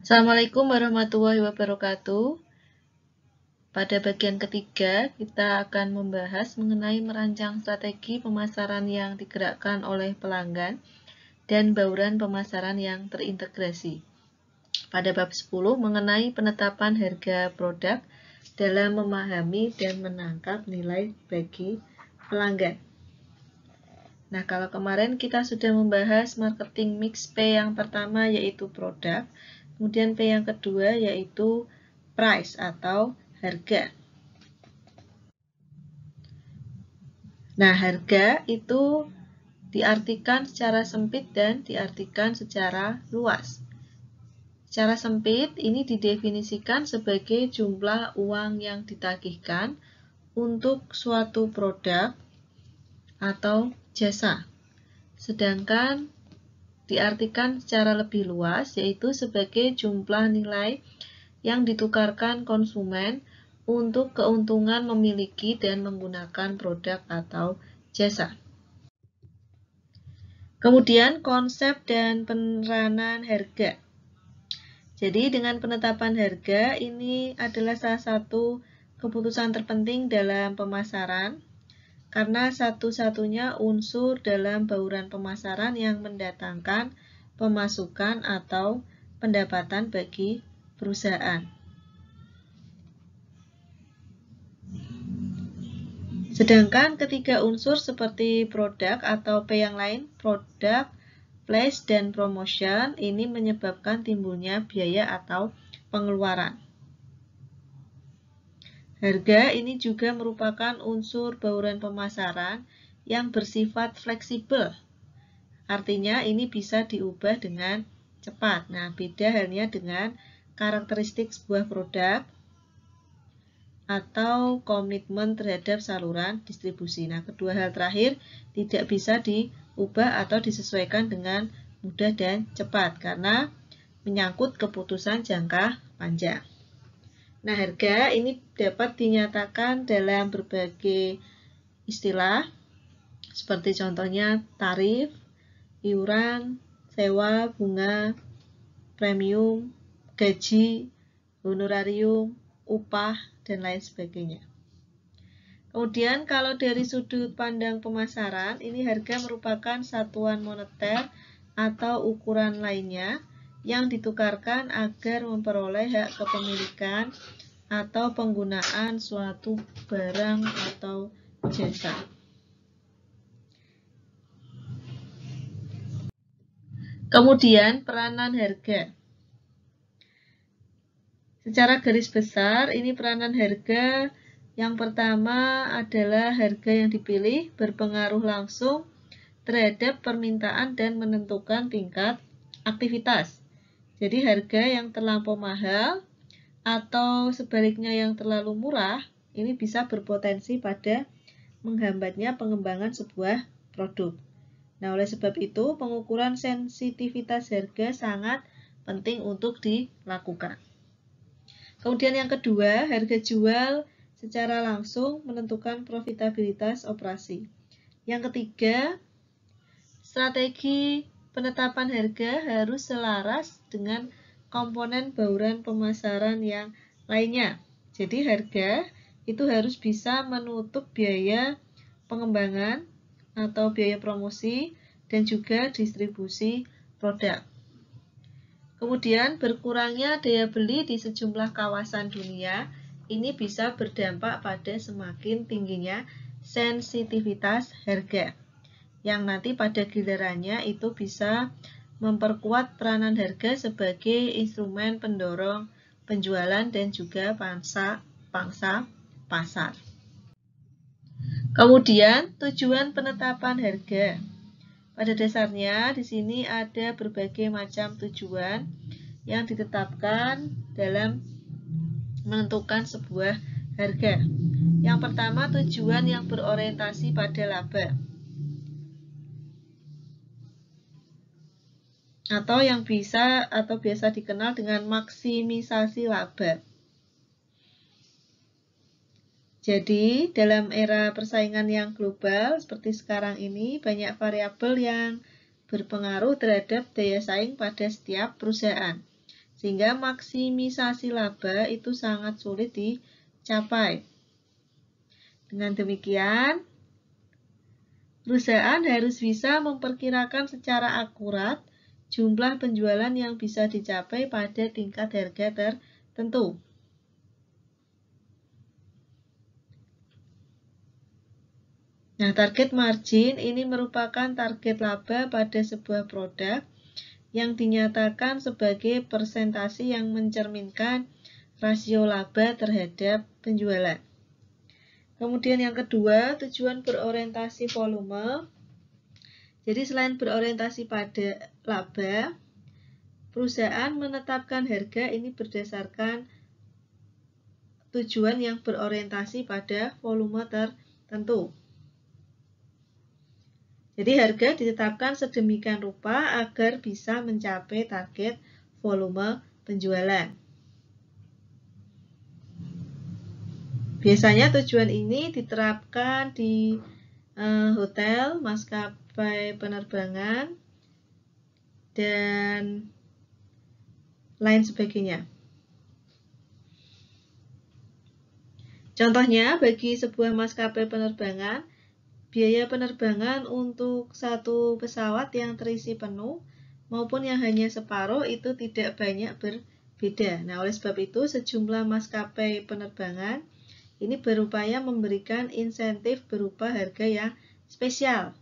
Assalamualaikum warahmatullahi wabarakatuh. Pada bagian ketiga, kita akan membahas mengenai merancang strategi pemasaran yang digerakkan oleh pelanggan dan bauran pemasaran yang terintegrasi. Pada bab 10 mengenai penetapan harga produk dalam memahami dan menangkap nilai bagi pelanggan. Nah, kalau kemarin kita sudah membahas marketing mix P yang pertama yaitu produk, kemudian P yang kedua yaitu price atau harga. Nah, harga itu diartikan secara sempit dan diartikan secara luas. Secara sempit ini didefinisikan sebagai jumlah uang yang ditagihkan untuk suatu produk atau jasa. Sedangkan diartikan secara lebih luas yaitu sebagai jumlah nilai yang ditukarkan konsumen untuk keuntungan memiliki dan menggunakan produk atau jasa. Kemudian konsep dan peranan harga. Jadi dengan penetapan harga ini adalah salah satu keputusan terpenting dalam pemasaran karena satu-satunya unsur dalam bauran pemasaran yang mendatangkan pemasukan atau pendapatan bagi perusahaan. Sedangkan ketiga unsur seperti produk atau P yang lain, produk, place, dan promotion, ini menyebabkan timbulnya biaya atau pengeluaran. Harga ini juga merupakan unsur bauran pemasaran yang bersifat fleksibel. Artinya ini bisa diubah dengan cepat. Nah, beda halnya dengan karakteristik sebuah produk atau komitmen terhadap saluran distribusi. Nah, kedua hal terakhir tidak bisa diubah atau disesuaikan dengan mudah dan cepat karena menyangkut keputusan jangka panjang. Nah, harga ini dapat dinyatakan dalam berbagai istilah seperti contohnya tarif, iuran, sewa, bunga, premium, gaji, honorarium, upah, dan lain sebagainya. Kemudian kalau dari sudut pandang pemasaran, ini harga merupakan satuan moneter atau ukuran lainnya yang ditukarkan agar memperoleh hak kepemilikan atau penggunaan suatu barang atau jasa. Kemudian peranan harga. Secara garis besar, ini peranan harga yang pertama adalah harga yang dipilih berpengaruh langsung terhadap permintaan dan menentukan tingkat aktivitas. Jadi harga yang terlampau mahal atau sebaliknya yang terlalu murah, ini bisa berpotensi pada menghambatnya pengembangan sebuah produk. Nah, oleh sebab itu, pengukuran sensitivitas harga sangat penting untuk dilakukan. Kemudian yang kedua, harga jual secara langsung menentukan profitabilitas operasi. Yang ketiga, strategi penetapan harga harus selaras dengan komponen bauran pemasaran yang lainnya. Jadi harga itu harus bisa menutup biaya pengembangan atau biaya promosi dan juga distribusi produk. Kemudian berkurangnya daya beli di sejumlah kawasan dunia ini bisa berdampak pada semakin tingginya sensitivitas harga yang nanti pada gilirannya itu bisa memperkuat peranan harga sebagai instrumen pendorong penjualan dan juga pangsa pasar. Kemudian tujuan penetapan harga. Pada dasarnya di sini ada berbagai macam tujuan yang ditetapkan dalam menentukan sebuah harga. Yang pertama, tujuan yang berorientasi pada laba atau yang biasa dikenal dengan maksimisasi laba. Jadi, dalam era persaingan yang global seperti sekarang ini, banyak variabel yang berpengaruh terhadap daya saing pada setiap perusahaan. sehingga maksimisasi laba itu sangat sulit dicapai. Dengan demikian, perusahaan harus bisa memperkirakan secara akurat jumlah penjualan yang bisa dicapai pada tingkat harga tertentu. Nah, target margin ini merupakan target laba pada sebuah produk yang dinyatakan sebagai persentase yang mencerminkan rasio laba terhadap penjualan. Kemudian yang kedua, tujuan berorientasi volume. Jadi selain berorientasi pada laba, perusahaan menetapkan harga ini berdasarkan tujuan yang berorientasi pada volume tertentu. Jadi harga ditetapkan sedemikian rupa agar bisa mencapai target volume penjualan. Biasanya tujuan ini diterapkan di hotel, maskapai penerbangan, dan lain sebagainya. Contohnya, bagi sebuah maskapai penerbangan, biaya penerbangan untuk satu pesawat yang terisi penuh maupun yang hanya separuh itu tidak banyak berbeda. Nah, oleh sebab itu sejumlah maskapai penerbangan ini berupaya memberikan insentif berupa harga yang spesial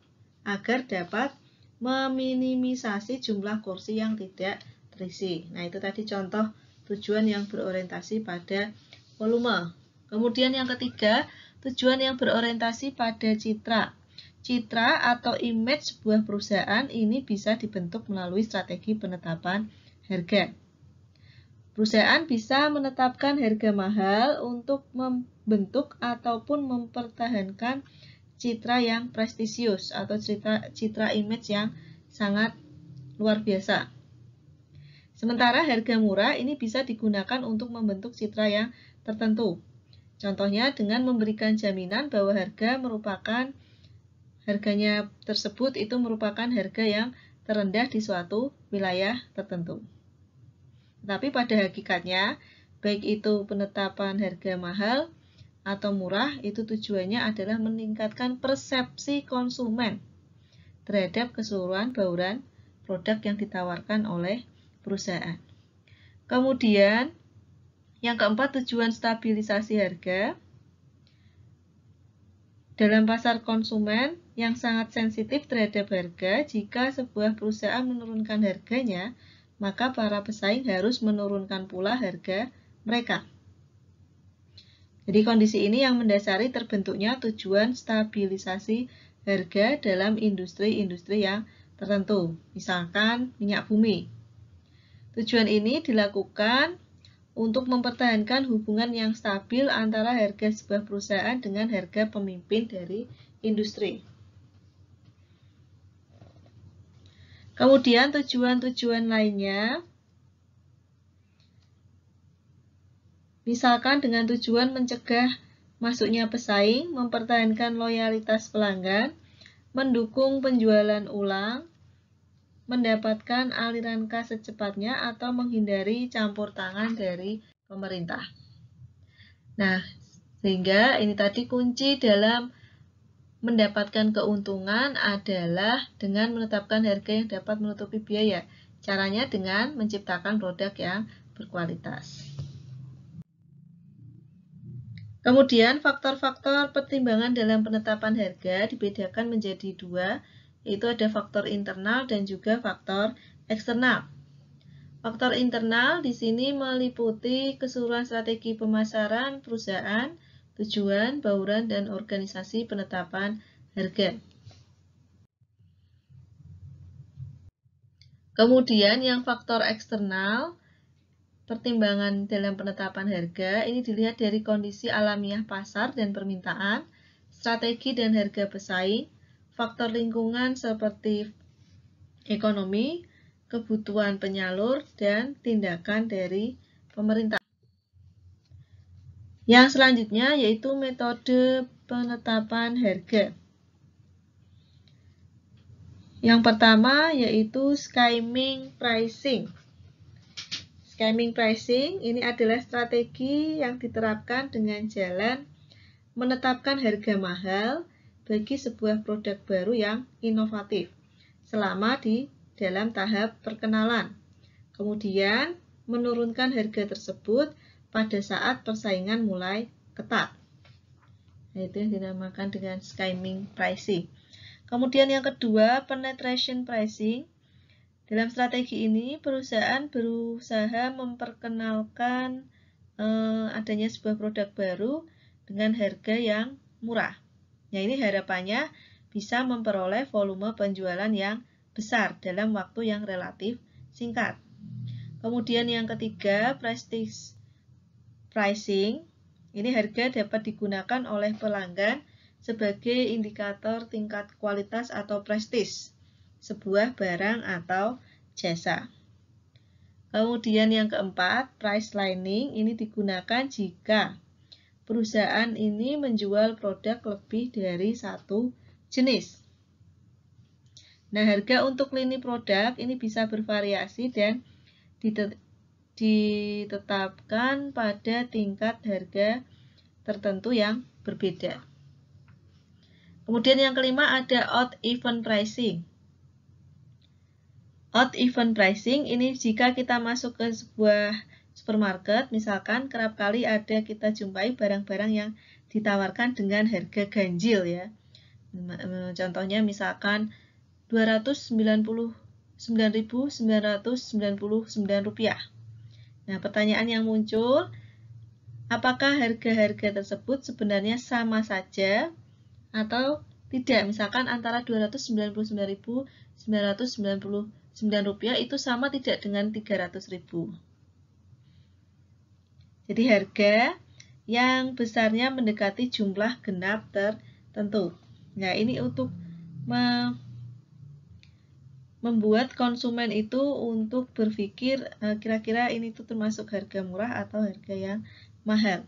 agar dapat meminimisasi jumlah kursi yang tidak terisi. Nah, itu tadi contoh tujuan yang berorientasi pada volume. Kemudian yang ketiga, tujuan yang berorientasi pada citra. Citra atau image sebuah perusahaan ini bisa dibentuk melalui strategi penetapan harga. Perusahaan bisa menetapkan harga mahal untuk membentuk ataupun mempertahankan citra yang prestisius atau citra image yang sangat luar biasa. Sementara harga murah ini bisa digunakan untuk membentuk citra yang tertentu. Contohnya dengan memberikan jaminan bahwa harganya tersebut itu merupakan harga yang terendah di suatu wilayah tertentu. Tapi pada hakikatnya, baik itu penetapan harga mahal atau murah, itu tujuannya adalah meningkatkan persepsi konsumen terhadap keseluruhan bauran produk yang ditawarkan oleh perusahaan. Kemudian, yang keempat, tujuan stabilisasi harga. Dalam pasar konsumen yang sangat sensitif terhadap harga, jika sebuah perusahaan menurunkan harganya, maka para pesaing harus menurunkan pula harga mereka. Jadi kondisi ini yang mendasari terbentuknya tujuan stabilisasi harga dalam industri-industri yang tertentu, misalkan minyak bumi. Tujuan ini dilakukan untuk mempertahankan hubungan yang stabil antara harga sebuah perusahaan dengan harga pemimpin dari industri. Kemudian tujuan-tujuan lainnya, misalkan dengan tujuan mencegah masuknya pesaing, mempertahankan loyalitas pelanggan, mendukung penjualan ulang, mendapatkan aliran kas secepatnya, atau menghindari campur tangan dari pemerintah. Nah, sehingga ini tadi kunci dalam mendapatkan keuntungan adalah dengan menetapkan harga yang dapat menutupi biaya. Caranya dengan menciptakan produk yang berkualitas. Kemudian faktor-faktor pertimbangan dalam penetapan harga dibedakan menjadi dua, yaitu ada faktor internal dan juga faktor eksternal. Faktor internal di sini meliputi keseluruhan strategi pemasaran perusahaan, tujuan, bauran, dan organisasi penetapan harga. Kemudian yang faktor eksternal, pertimbangan dalam penetapan harga, ini dilihat dari kondisi alamiah pasar dan permintaan, strategi dan harga pesaing, faktor lingkungan seperti ekonomi, kebutuhan penyalur, dan tindakan dari pemerintah. Yang selanjutnya yaitu metode penetapan harga. Yang pertama yaitu skimming pricing. Skimming pricing ini adalah strategi yang diterapkan dengan jalan menetapkan harga mahal bagi sebuah produk baru yang inovatif selama di dalam tahap perkenalan. Kemudian menurunkan harga tersebut pada saat persaingan mulai ketat. Nah, itu yang dinamakan dengan skimming pricing. Kemudian yang kedua, penetration pricing. Dalam strategi ini, perusahaan berusaha memperkenalkan adanya sebuah produk baru dengan harga yang murah. Nah, ini harapannya bisa memperoleh volume penjualan yang besar dalam waktu yang relatif singkat. Kemudian yang ketiga, prestige pricing. Ini harga dapat digunakan oleh pelanggan sebagai indikator tingkat kualitas atau prestis sebuah barang atau jasa. Kemudian yang keempat, price lining ini digunakan jika perusahaan ini menjual produk lebih dari satu jenis. Nah, harga untuk lini produk ini bisa bervariasi dan ditetapkan pada tingkat harga tertentu yang berbeda. Kemudian yang kelima ada odd even pricing. Odd even pricing ini jika kita masuk ke sebuah supermarket, misalkan kerap kali ada kita jumpai barang-barang yang ditawarkan dengan harga ganjil ya. Contohnya misalkan Rp299.999. Nah, pertanyaan yang muncul, apakah harga-harga tersebut sebenarnya sama saja atau tidak? Misalkan antara Rp299.999 itu sama tidak dengan Rp300.000. Jadi harga yang besarnya mendekati jumlah genap tertentu. Nah, ini untuk membuat konsumen itu untuk berpikir kira-kira ini tuh termasuk harga murah atau harga yang mahal.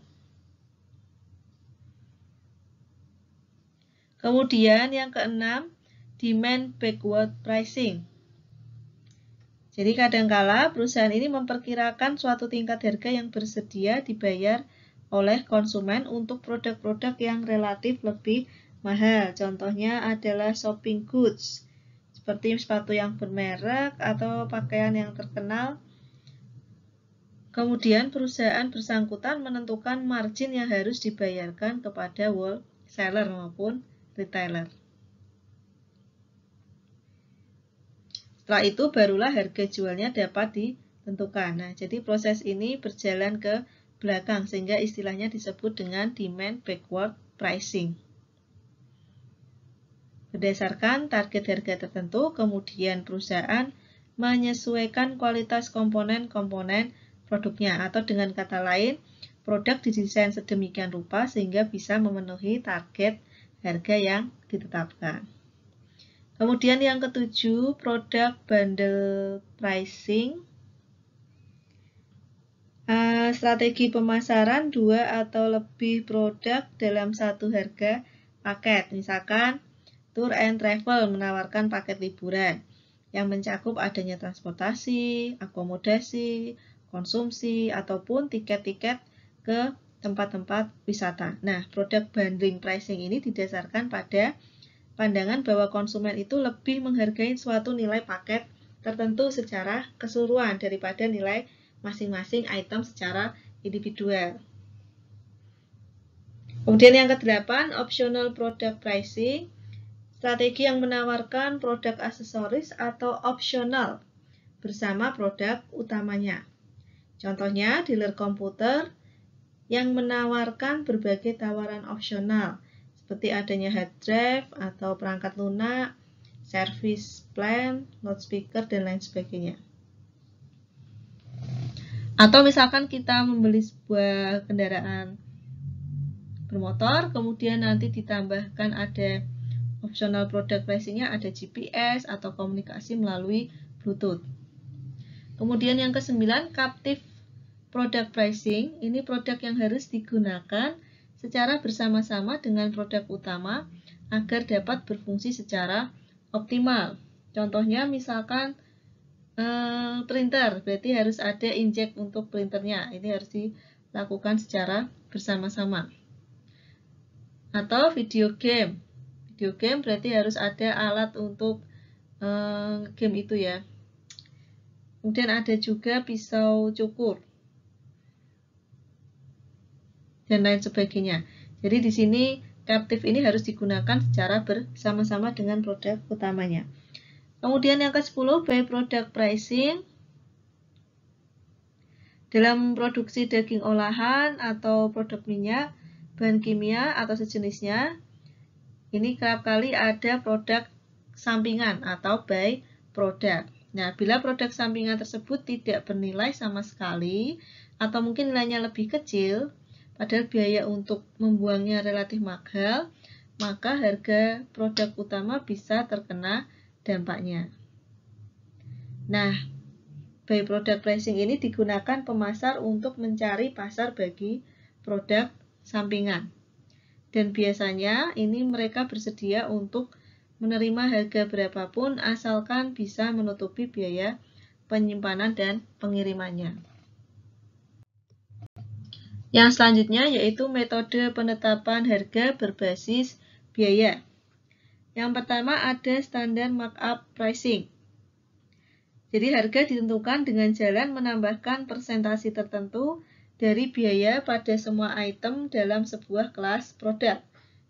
Kemudian yang keenam, demand backward pricing. Jadi kadangkala perusahaan ini memperkirakan suatu tingkat harga yang bersedia dibayar oleh konsumen untuk produk-produk yang relatif lebih mahal. Contohnya adalah shopping goods, seperti sepatu yang bermerek atau pakaian yang terkenal. Kemudian perusahaan bersangkutan menentukan margin yang harus dibayarkan kepada wholesaler maupun retailer. Setelah itu barulah harga jualnya dapat ditentukan. Nah, jadi proses ini berjalan ke belakang sehingga istilahnya disebut dengan demand backward pricing. Berdasarkan target harga tertentu, kemudian perusahaan menyesuaikan kualitas komponen-komponen produknya, atau dengan kata lain, produk didesain sedemikian rupa sehingga bisa memenuhi target harga yang ditetapkan. Kemudian yang ketujuh, produk bundle pricing. Strategi pemasaran 2 atau lebih produk dalam satu harga paket. Misalkan Tour and Travel menawarkan paket liburan yang mencakup adanya transportasi, akomodasi, konsumsi, ataupun tiket-tiket ke tempat-tempat wisata. Nah, produk bundling pricing ini didasarkan pada pandangan bahwa konsumen itu lebih menghargai suatu nilai paket tertentu secara keseluruhan daripada nilai masing-masing item secara individual. Kemudian yang ke-8, optional product pricing. Strategi yang menawarkan produk aksesoris atau opsional bersama produk utamanya. Contohnya, dealer komputer yang menawarkan berbagai tawaran opsional, seperti adanya hard drive atau perangkat lunak, service plan, loudspeaker, dan lain sebagainya. Atau misalkan kita membeli sebuah kendaraan bermotor, kemudian nanti ditambahkan ada optional product pricing-nya, ada GPS atau komunikasi melalui Bluetooth. Kemudian yang ke-9, captive product pricing. Ini produk yang harus digunakan secara bersama-sama dengan produk utama agar dapat berfungsi secara optimal. Contohnya misalkan printer, berarti harus ada injek untuk printernya. Ini harus dilakukan secara bersama-sama. Atau video game. Video game berarti harus ada alat untuk game itu ya. Kemudian ada juga pisau cukur dan lain sebagainya. Jadi di sini captive ini harus digunakan secara bersama-sama dengan produk utamanya. Kemudian yang ke-10, by product pricing. Dalam produksi daging olahan atau produk minyak, bahan kimia atau sejenisnya, ini kerap kali ada produk sampingan atau by product. Nah, bila produk sampingan tersebut tidak bernilai sama sekali atau mungkin nilainya lebih kecil, padahal biaya untuk membuangnya relatif mahal, maka harga produk utama bisa terkena dampaknya. Nah, by product pricing ini digunakan pemasar untuk mencari pasar bagi produk sampingan. Dan biasanya ini mereka bersedia untuk menerima harga berapapun asalkan bisa menutupi biaya penyimpanan dan pengirimannya. Yang selanjutnya yaitu metode penetapan harga berbasis biaya. Yang pertama ada standar markup pricing. Jadi harga ditentukan dengan jalan menambahkan persentase tertentu dari biaya pada semua item dalam sebuah kelas produk.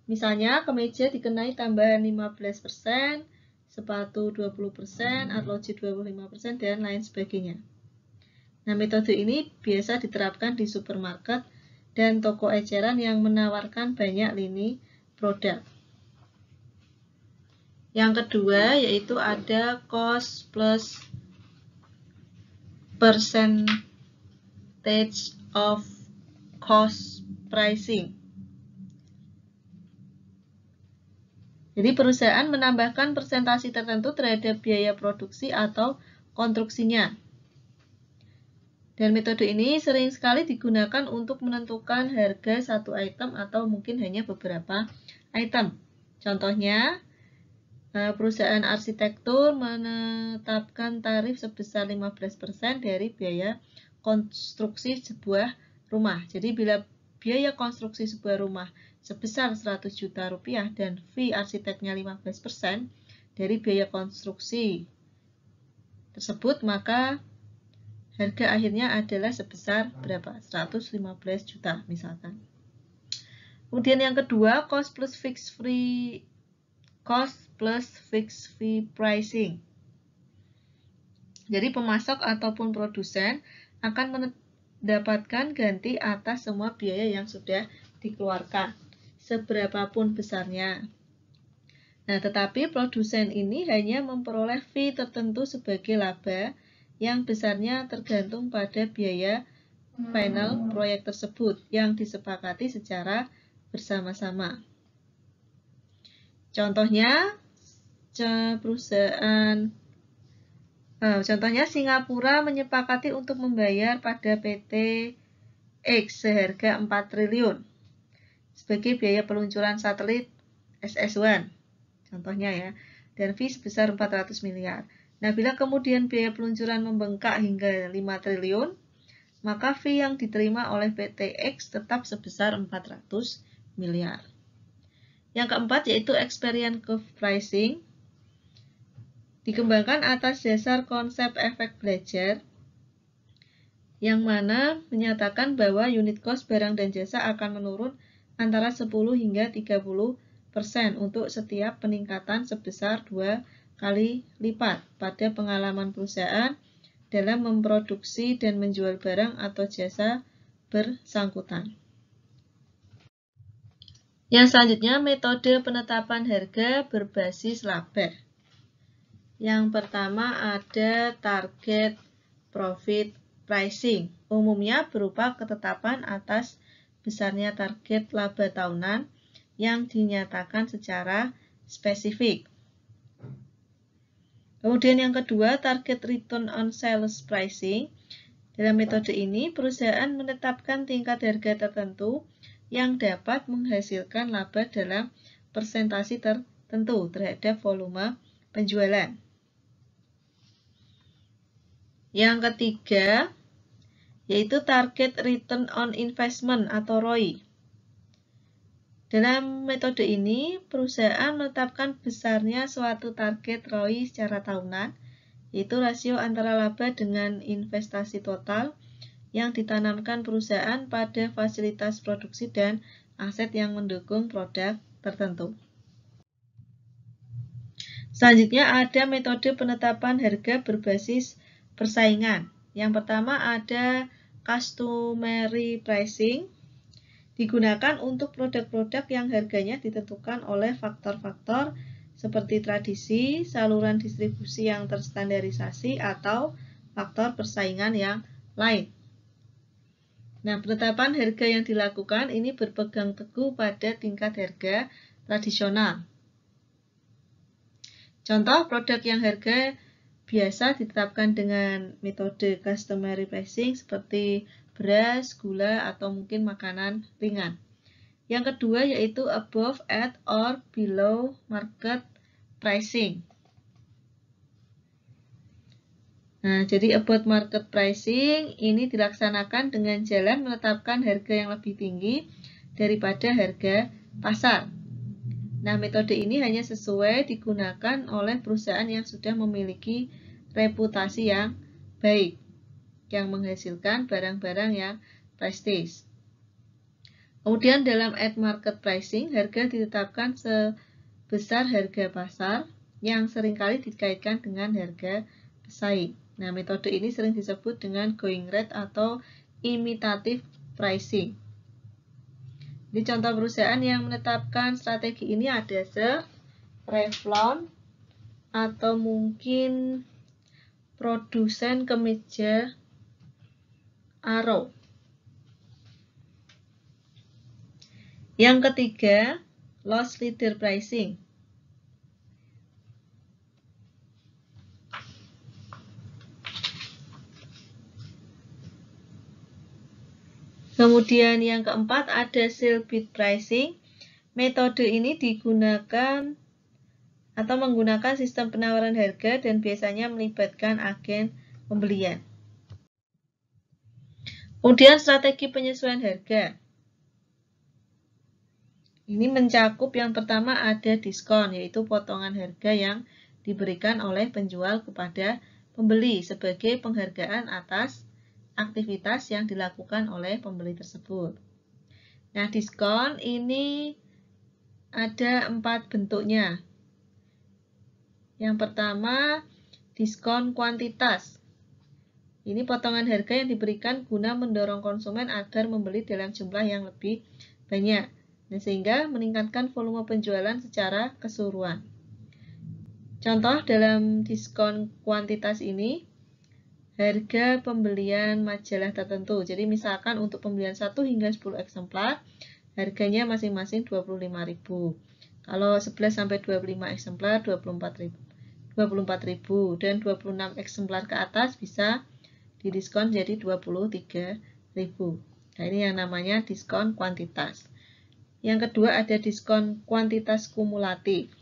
Misalnya kemeja dikenai tambahan 15%, sepatu 20%, arloji 25%, dan lain sebagainya. Nah, metode ini biasa diterapkan di supermarket dan toko eceran yang menawarkan banyak lini produk. Yang kedua yaitu ada cost plus percentage of cost pricing. Jadi perusahaan menambahkan persentase tertentu terhadap biaya produksi atau konstruksinya. Dan metode ini sering sekali digunakan untuk menentukan harga satu item atau mungkin hanya beberapa item. Contohnya, perusahaan arsitektur menetapkan tarif sebesar 15% dari biaya konstruksi sebuah rumah. Jadi bila biaya konstruksi sebuah rumah sebesar 100 juta rupiah dan fee arsiteknya 15% dari biaya konstruksi tersebut, maka harga akhirnya adalah sebesar berapa? 115 juta misalkan. Kemudian yang kedua, cost plus fixed fee pricing. Jadi pemasok ataupun produsen akan mendapatkan ganti atas semua biaya yang sudah dikeluarkan, seberapapun besarnya. Nah, tetapi produsen ini hanya memperoleh fee tertentu sebagai laba yang besarnya tergantung pada biaya final proyek tersebut yang disepakati secara bersama-sama. Contohnya, contohnya Singapura menyepakati untuk membayar pada PT X seharga 4 triliun sebagai biaya peluncuran satelit SS-1. Contohnya ya, dan fee sebesar 400 miliar. Nah, bila kemudian biaya peluncuran membengkak hingga 5 triliun, maka fee yang diterima oleh PT X tetap sebesar 400 miliar. Yang keempat yaitu experience curve pricing. Dikembangkan atas dasar konsep efek belajar, yang mana menyatakan bahwa unit cost barang dan jasa akan menurun antara 10 hingga 30% untuk setiap peningkatan sebesar 2 kali lipat pada pengalaman perusahaan dalam memproduksi dan menjual barang atau jasa bersangkutan. Yang selanjutnya, metode penetapan harga berbasis laba. Yang pertama ada target profit pricing. Umumnya berupa ketetapan atas besarnya target laba tahunan yang dinyatakan secara spesifik. Kemudian yang kedua, target return on sales pricing. Dalam metode ini, perusahaan menetapkan tingkat harga tertentu yang dapat menghasilkan laba dalam persentase tertentu terhadap volume penjualan. Yang ketiga, yaitu target return on investment atau ROI. Dalam metode ini, perusahaan menetapkan besarnya suatu target ROI secara tahunan, yaitu rasio antara laba dengan investasi total yang ditanamkan perusahaan pada fasilitas produksi dan aset yang mendukung produk tertentu. Selanjutnya ada metode penetapan harga berbasis persaingan. Yang pertama ada customary pricing, digunakan untuk produk-produk yang harganya ditentukan oleh faktor-faktor seperti tradisi, saluran distribusi yang terstandarisasi, atau faktor persaingan yang lain. Nah, penetapan harga yang dilakukan ini berpegang teguh pada tingkat harga tradisional. Contoh produk yang harga biasa ditetapkan dengan metode customary pricing seperti beras, gula, atau mungkin makanan ringan. Yang kedua yaitu above, at, or below market pricing. Nah, jadi above market pricing ini dilaksanakan dengan jalan menetapkan harga yang lebih tinggi daripada harga pasar. Nah, metode ini hanya sesuai digunakan oleh perusahaan yang sudah memiliki reputasi yang baik, yang menghasilkan barang-barang yang prestis. Kemudian dalam at market pricing, harga ditetapkan sebesar harga pasar yang seringkali dikaitkan dengan harga pesaing. Nah, metode ini sering disebut dengan going rate atau imitative pricing. Di contoh perusahaan yang menetapkan strategi ini ada Revlon atau mungkin produsen kemeja Arrow. Yang ketiga, loss leader pricing. Kemudian yang keempat ada sale bid pricing. Metode ini digunakan atau menggunakan sistem penawaran harga dan biasanya melibatkan agen pembelian. Kemudian strategi penyesuaian harga. Ini mencakup yang pertama ada diskon, yaitu potongan harga yang diberikan oleh penjual kepada pembeli sebagai penghargaan atas aktivitas yang dilakukan oleh pembeli tersebut. Nah, diskon ini ada 4 bentuknya. Yang pertama, diskon kuantitas. Ini potongan harga yang diberikan guna mendorong konsumen agar membeli dalam jumlah yang lebih banyak, sehingga meningkatkan volume penjualan secara keseluruhan. Contoh dalam diskon kuantitas ini, harga pembelian majalah tertentu. Jadi misalkan untuk pembelian 1 hingga 10 eksemplar, harganya masing-masing 25.000. Kalau 11 sampai 25 eksemplar 24.000 dan 26 eksemplar ke atas bisa didiskon jadi 23.000. Nah, ini yang namanya diskon kuantitas. Yang kedua ada diskon kuantitas kumulatif.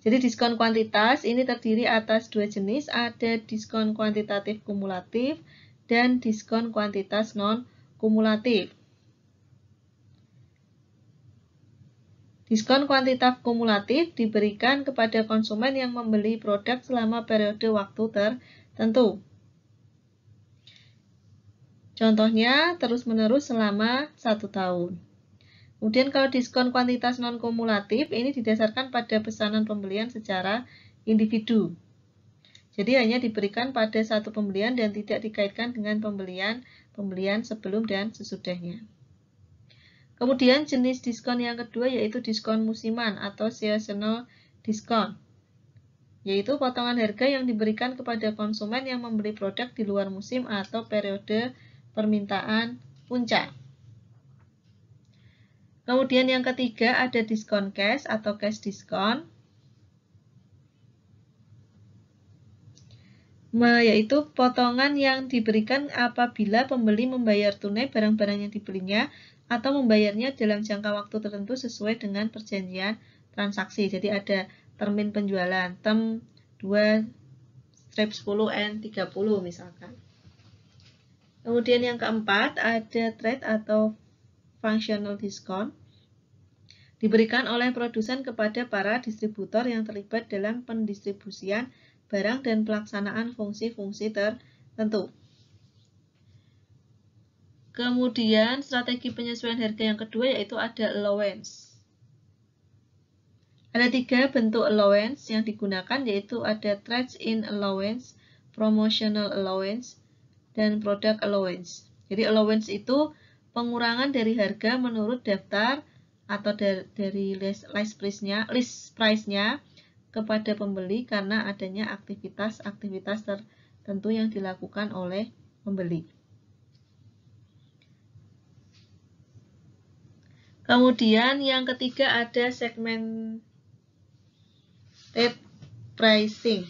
Jadi diskon kuantitas ini terdiri atas 2 jenis, ada diskon kuantitatif kumulatif dan diskon kuantitas non-kumulatif. Diskon kuantitatif kumulatif diberikan kepada konsumen yang membeli produk selama periode waktu tertentu. Contohnya terus-menerus selama 1 tahun. Kemudian kalau diskon kuantitas non-kumulatif ini didasarkan pada pesanan pembelian secara individu. Jadi hanya diberikan pada satu pembelian dan tidak dikaitkan dengan pembelian sebelum dan sesudahnya. Kemudian jenis diskon yang kedua yaitu diskon musiman atau seasonal diskon, yaitu potongan harga yang diberikan kepada konsumen yang membeli produk di luar musim atau periode permintaan puncak. Kemudian yang ketiga ada diskon cash atau cash diskon, yaitu potongan yang diberikan apabila pembeli membayar tunai barang-barang yang dibelinya atau membayarnya dalam jangka waktu tertentu sesuai dengan perjanjian transaksi. Jadi ada termin penjualan, term 2 strip 10 N30 misalkan. Kemudian yang keempat ada trade atau functional discount. Diberikan oleh produsen kepada para distributor yang terlibat dalam pendistribusian barang dan pelaksanaan fungsi-fungsi tertentu. Kemudian strategi penyesuaian harga yang kedua yaitu ada allowance. Ada 3 bentuk allowance yang digunakan yaitu ada trade-in allowance, promotional allowance, dan product allowance. Jadi allowance itu pengurangan dari harga menurut daftar atau dari list price-nya kepada pembeli karena adanya aktivitas-aktivitas tertentu yang dilakukan oleh pembeli. Kemudian yang ketiga ada segmented pricing.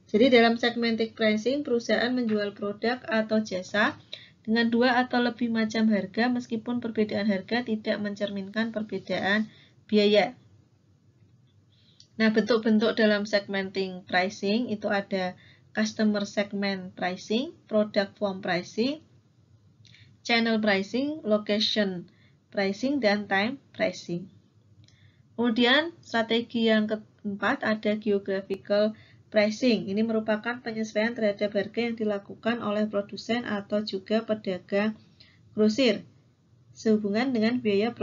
Jadi dalam segmented pricing, perusahaan menjual produk atau jasa dengan 2 atau lebih macam harga meskipun perbedaan harga tidak mencerminkan perbedaan biaya. Nah, bentuk-bentuk dalam segmenting pricing itu ada customer segment pricing, product form pricing, channel pricing, location pricing, dan time pricing. Kemudian strategi yang keempat ada geographical pricing. Ini merupakan penyesuaian terhadap harga yang dilakukan oleh produsen atau juga pedagang grosir sehubungan dengan biaya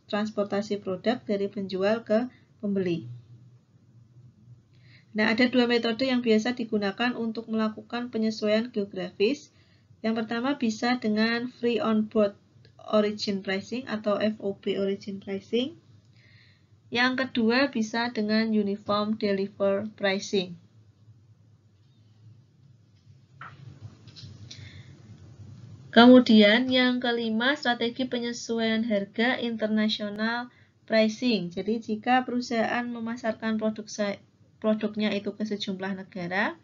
transportasi produk dari penjual ke pembeli. Nah, ada 2 metode yang biasa digunakan untuk melakukan penyesuaian geografis. Yang pertama bisa dengan free on board origin pricing atau FOB origin pricing. Yang kedua bisa dengan uniform deliver pricing. Kemudian yang kelima strategi penyesuaian harga international pricing. Jadi jika perusahaan memasarkan produknya itu ke sejumlah negara,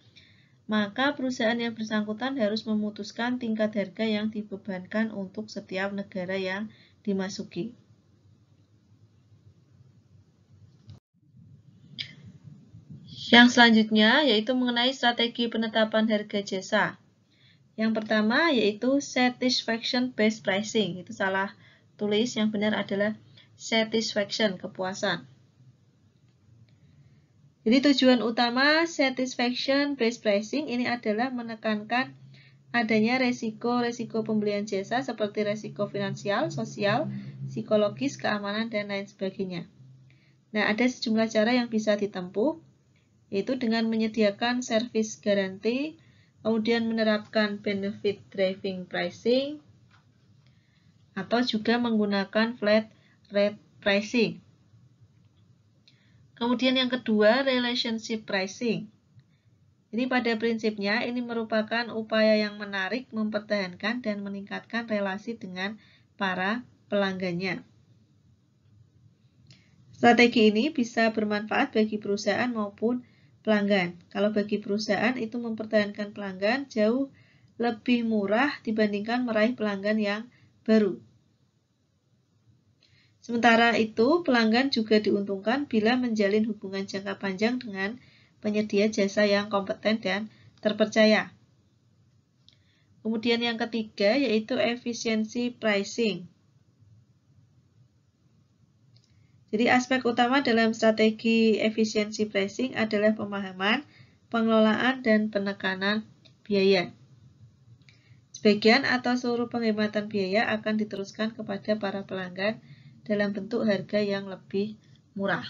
maka perusahaan yang bersangkutan harus memutuskan tingkat harga yang dibebankan untuk setiap negara yang dimasuki. Yang selanjutnya yaitu mengenai strategi penetapan harga jasa. Yang pertama yaitu satisfaction based pricing. Itu salah tulis, yang benar adalah satisfaction, kepuasan. Jadi tujuan utama satisfaction based pricing ini adalah menekankan adanya resiko-resiko pembelian jasa seperti resiko finansial, sosial, psikologis, keamanan, dan lain sebagainya. Nah, ada sejumlah cara yang bisa ditempuh, yaitu dengan menyediakan service guarantee, kemudian menerapkan benefit driving pricing, atau juga menggunakan flat rate pricing. Kemudian yang kedua, relationship pricing. Jadi pada prinsipnya ini merupakan upaya yang menarik, mempertahankan, dan meningkatkan relasi dengan para pelanggannya. Strategi ini bisa bermanfaat bagi perusahaan maupun pelanggan. Kalau bagi perusahaan itu mempertahankan pelanggan jauh lebih murah dibandingkan meraih pelanggan yang baru. Sementara itu, pelanggan juga diuntungkan bila menjalin hubungan jangka panjang dengan penyedia jasa yang kompeten dan terpercaya. Kemudian yang ketiga yaitu efisiensi pricing. Jadi aspek utama dalam strategi efisiensi pricing adalah pemahaman, pengelolaan, dan penekanan biaya. Sebagian atau seluruh penghematan biaya akan diteruskan kepada para pelanggan dalam bentuk harga yang lebih murah.